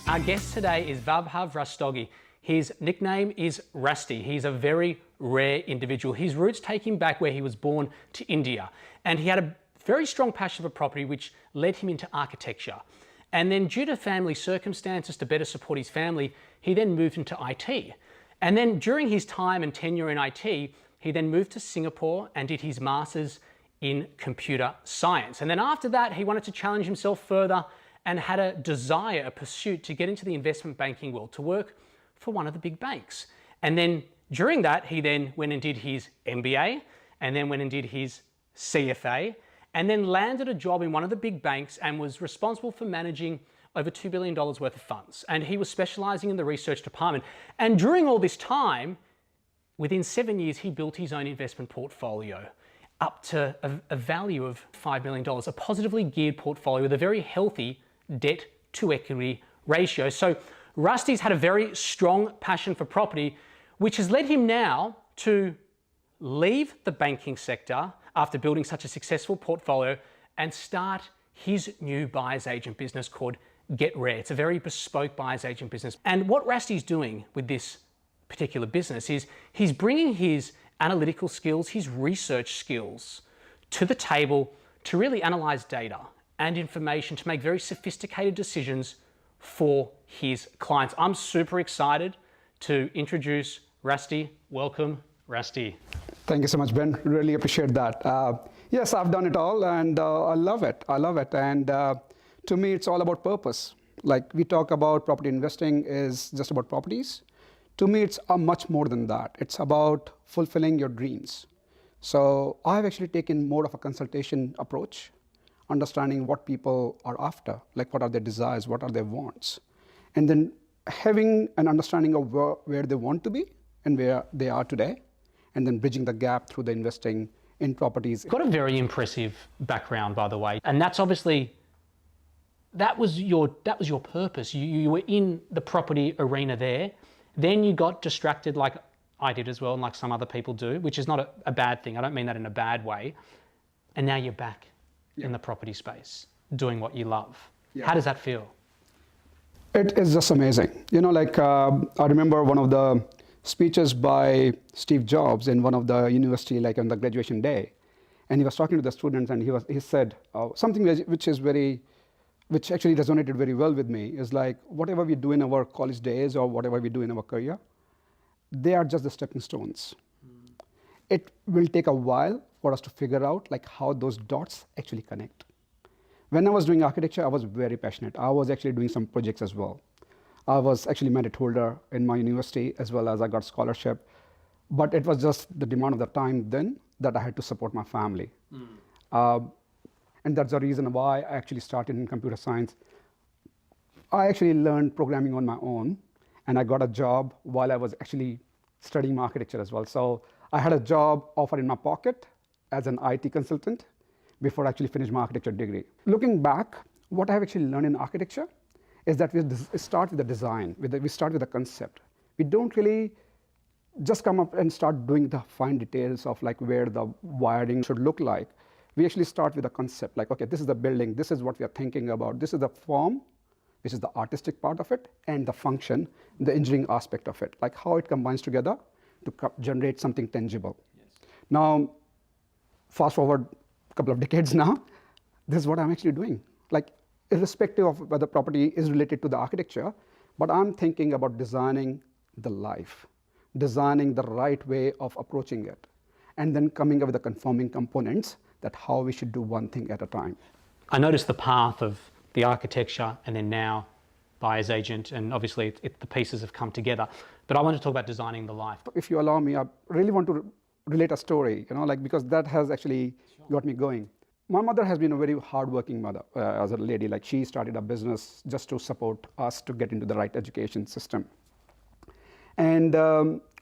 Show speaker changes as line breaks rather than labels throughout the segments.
Our guest today is Vaibhav Rastogi. His nickname is Rasti. He's a very rare individual. His roots take him back where he was born to India, and he had a very strong passion for property which led him into architecture. And then due to family circumstances, to better support his family, he then moved into IT. And then during his time and tenure in IT, he then moved to Singapore and did his master's in computer science. And then after that, he wanted to challenge himself further and had a desire, a pursuit to get into the investment banking world, to work for one of the big banks. And then during that, he then went and did his MBA, and then went and did his CFA, and then landed a job in one of the big banks and was responsible for managing over $2 billion worth of funds. And he was specializing in the research department. And during all this time, within 7 years, he built his own investment portfolio up to a value of $5 million, a positively geared portfolio with a very healthy debt to equity ratio. So Rusty's had a very strong passion for property, which has led him now to leave the banking sector after building such a successful portfolio and start his new buyer's agent business called Get Rare. It's a very bespoke buyer's agent business. And what Rusty's doing with this particular business is he's bringing his analytical skills, his research skills to the table to really analyze data and information to make very sophisticated decisions for his clients. I'm super excited to introduce Rasti. Welcome, Rasti.
Thank you so much, Ben. Really appreciate that. Yes, I've done it all, and I love it. I love it. And to me, it's all about purpose. Like we talk about property investing is just about properties. To me, it's much more than that. It's about fulfilling your dreams. So I've actually taken more of a consultation approach, understanding what people are after, like what are their desires, what are their wants, and then having an understanding of where they want to be and where they are today, and then bridging the gap through the investing in properties.
Got a very impressive background, by the way, and that's obviously, that was your purpose. You were in the property arena there, then you got distracted like I did as well, and like some other people do, which is not a bad thing. I don't mean that in a bad way. And now you're back in the property space, doing what you love. Yeah. How does that feel?
It is just amazing. You know, like I remember one of the speeches by Steve Jobs in one of the university, like on the graduation day, and he was talking to the students, and he said something which actually resonated very well with me, is like whatever we do in our college days or whatever we do in our career, they are just the stepping stones. It will take a while for us to figure out like how those dots actually connect. When I was doing architecture, I was very passionate. I was actually doing some projects as well. I was actually merit holder in my university, as well as I got scholarship. But it was just the demand of the time then that I had to support my family. And that's the reason why I actually started in computer science. I actually learned programming on my own, and I got a job while I was actually studying architecture as well. So I had a job offer in my pocket as an IT consultant before I actually finished my architecture degree. Looking back, what I have actually learned in architecture is that we start with the design, we start with the concept. We don't really just come up and start doing the fine details of like where the wiring should look like. We actually start with a concept, like, okay, this is the building, this is what we are thinking about, this is the form, which is the artistic part of it, and the function, the engineering aspect of it, like how it combines together to generate something tangible. Yes. Now, fast forward a couple of decades now, this is what I'm actually doing. Like, irrespective of whether property is related to the architecture, but I'm thinking about designing the life, designing the right way of approaching it, and then coming up with the conforming components that how we should do one thing at a time.
I noticed the path of the architecture and then now buyer's agent, and obviously the pieces have come together. But I want to talk about designing the life.
If you allow me, I really want to relate a story, you know, like because that has actually got me going. My mother has been a very hardworking mother as a lady. Like she started a business just to support us to get into the right education system. And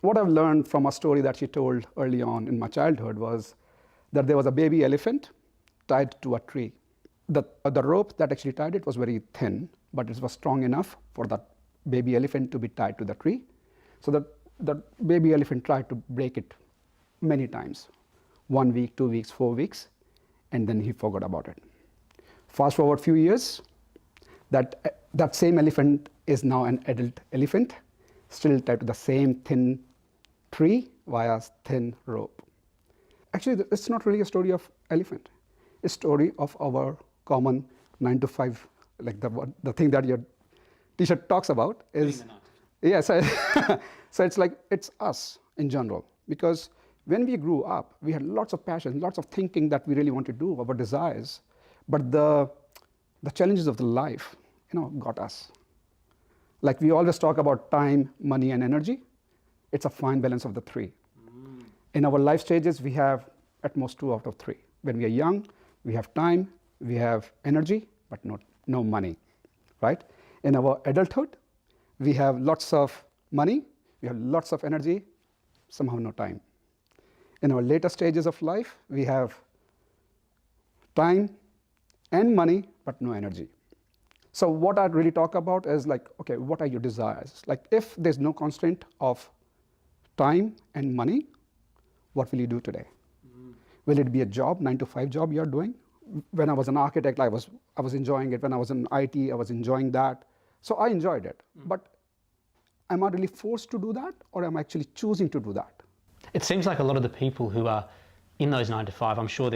what I've learned from a story that she told early on in my childhood was that there was a baby elephant tied to a tree. The rope that actually tied it was very thin, but it was strong enough for that baby elephant to be tied to the tree. So the baby elephant tried to break it many times, 1 week, 2 weeks, 4 weeks, and then he forgot about it. Fast forward a few years, that that same elephant is now an adult elephant, still tied to the same thin tree via thin rope. Actually, it's not really a story of elephant. It's a story of our common 9 to 5, like the thing that your t-shirt talks about is, yeah, so, so it's like, it's us in general. Because when we grew up, we had lots of passion, lots of thinking that we really want to do, our desires, but the challenges of the life, got us. Like we always talk about time, money, and energy. It's a fine balance of the three. In our life stages, we have at most 2 out of 3. When we are young, we have time, we have energy, but no money, right? In our adulthood, we have lots of money, we have lots of energy, somehow no time. In our later stages of life, we have time and money, but no energy. So what I'd really talk about is like, okay, what are your desires? Like if there's no constraint of time and money, what will you do today? Will it be a job, 9 to 5 job you're doing? When I was an architect, I was enjoying it. When I was in IT, I was enjoying that. So I enjoyed it. But am I really forced to do that, or am I actually choosing to do that?
It seems like a lot of the people who are in those 9 to 5, I'm sure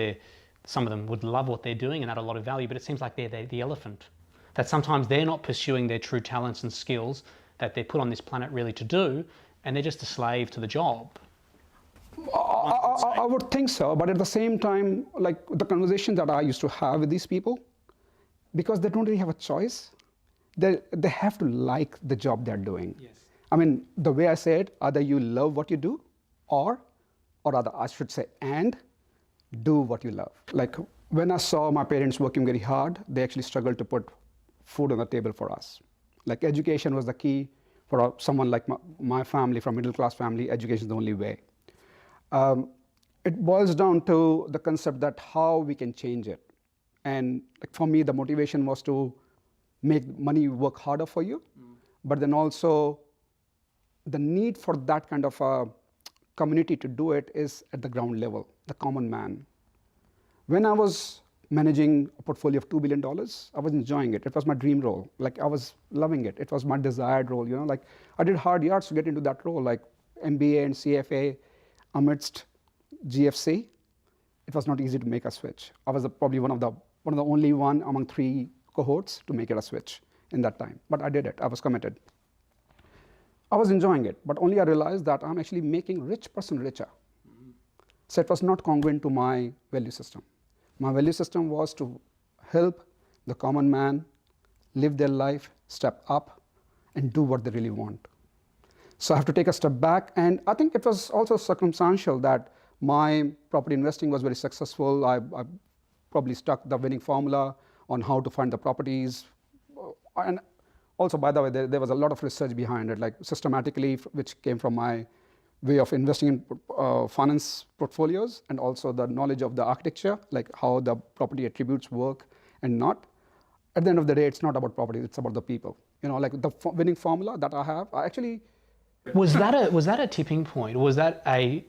some of them would love what they're doing and add a lot of value, but it seems like they're the elephant. That sometimes they're not pursuing their true talents and skills that they're put on this planet really to do, and they're just a slave to the job.
I would think so, but at the same time, like the conversation that I used to have with these people, because they don't really have a choice, they have to like the job they're doing.
Yes.
I mean, the way I say it, either you love what you do, or rather I should say, and do what you love. Like when I saw my parents working very hard, they actually struggled to put food on the table for us. Like education was the key for someone like my family, from middle class family, education is the only way. It boils down to the concept that how we can change it. And like for me, the motivation was to make money work harder for you, but then also the need for that kind of a community to do it is at the ground level, the common man. When I was managing a portfolio of $2 billion, I was enjoying it. It was my dream role. Like I was loving it. It was my desired role, like I did hard yards to get into that role, like MBA and CFA amidst GFC. It was not easy to make a switch. I was probably one of the only one among 3 cohorts to make it a switch in that time. But I did it. I was committed. I was enjoying it, but only I realized that I'm actually making rich person richer. So it was not congruent to my value system. My value system was to help the common man live their life, step up, and do what they really want. So I have to take a step back, and I think it was also circumstantial that my property investing was very successful. I probably stuck the winning formula on how to find the properties. And also, by the way, there was a lot of research behind it, like systematically, which came from my way of investing in finance portfolios, and also the knowledge of the architecture, like how the property attributes work and not. At the end of the day, it's not about property, it's about the people. Like the winning formula that I have, I actually...
Was that a tipping point? Or was that a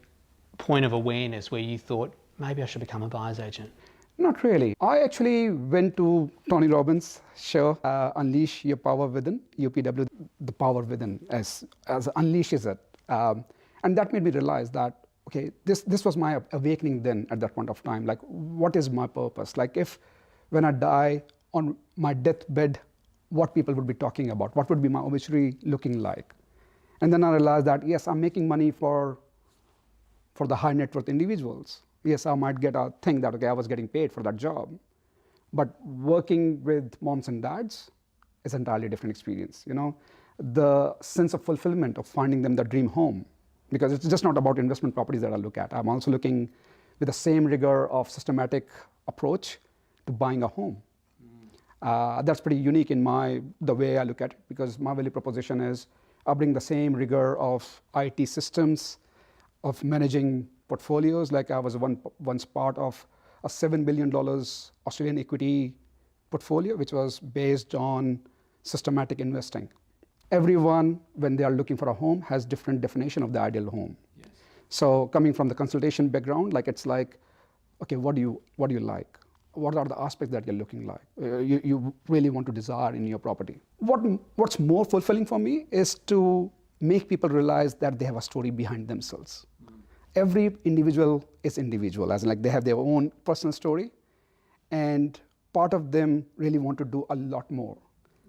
point of awareness where you thought, maybe I should become a buyer's agent?
Not really. I actually went to Tony Robbins' show, Unleash Your Power Within, UPW, the power within, as unleashes it. And that made me realize that, okay, this was my awakening then at that point of time. Like, what is my purpose? Like, if when I die on my deathbed, what people would be talking about? What would be my obituary looking like? And then I realized that, yes, I'm making money for the high net worth individuals. Yes, I might get a thing that, okay, I was getting paid for that job. But working with moms and dads is an entirely different experience. The sense of fulfillment of finding them the dream home, because it's just not about investment properties that I look at. I'm also looking with the same rigor of systematic approach to buying a home. That's pretty unique in the way I look at it, because my value proposition is I bring the same rigor of IT systems, of managing portfolios. Like I was once part of a $7 billion Australian equity portfolio, which was based on systematic investing. Everyone, when they are looking for a home, has different definition of the ideal home. Yes. So coming from the consultation background, like it's like, okay, what do you like? what are the aspects that you're looking like, you really want to desire in your property. What's more fulfilling for me is to make people realize that they have a story behind themselves. Every individual is individual, as in like they have their own personal story, and part of them really want to do a lot more.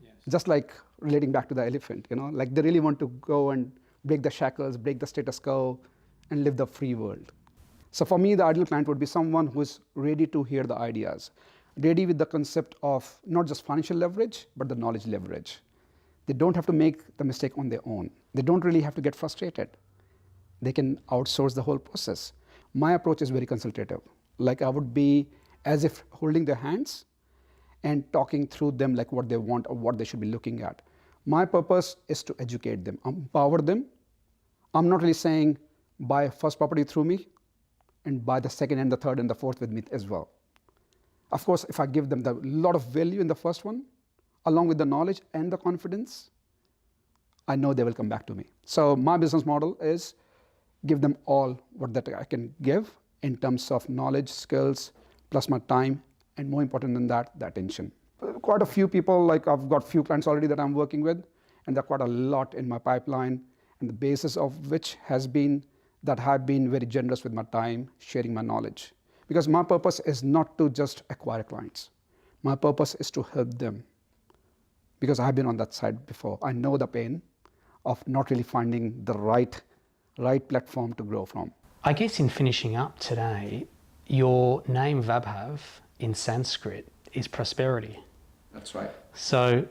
Yes. Just like relating back to the elephant, like they really want to go and break the shackles, break the status quo, and live the free world. So for me, the ideal client would be someone who is ready to hear the ideas, ready with the concept of not just financial leverage, but the knowledge leverage. They don't have to make the mistake on their own. They don't really have to get frustrated. They can outsource the whole process. My approach is very consultative. Like I would be as if holding their hands and talking through them like what they want or what they should be looking at. My purpose is to educate them, empower them. I'm not really saying buy first property through me and buy the second and the third and the fourth with me as well. Of course, if I give them a lot of value in the first one, along with the knowledge and the confidence, I know they will come back to me. So my business model is give them all what that I can give in terms of knowledge, skills, plus my time, and more important than that, the attention. Quite a few people, like I've got few clients already that I'm working with, and there are quite a lot in my pipeline, and the basis of which has been that I've been very generous with my time, sharing my knowledge. Because my purpose is not to just acquire clients. My purpose is to help them. Because I've been on that side before. I know the pain of not really finding the right platform to grow from.
I guess in finishing up today, your name Vaibhav in Sanskrit is prosperity.
That's right.
So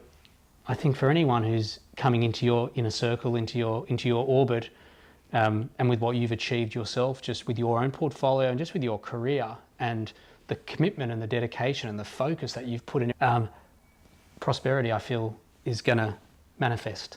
I think for anyone who's coming into your inner circle, into your orbit, and with what you've achieved yourself, just with your own portfolio and just with your career and the commitment and the dedication and the focus that you've put in, prosperity, I feel, is going to manifest.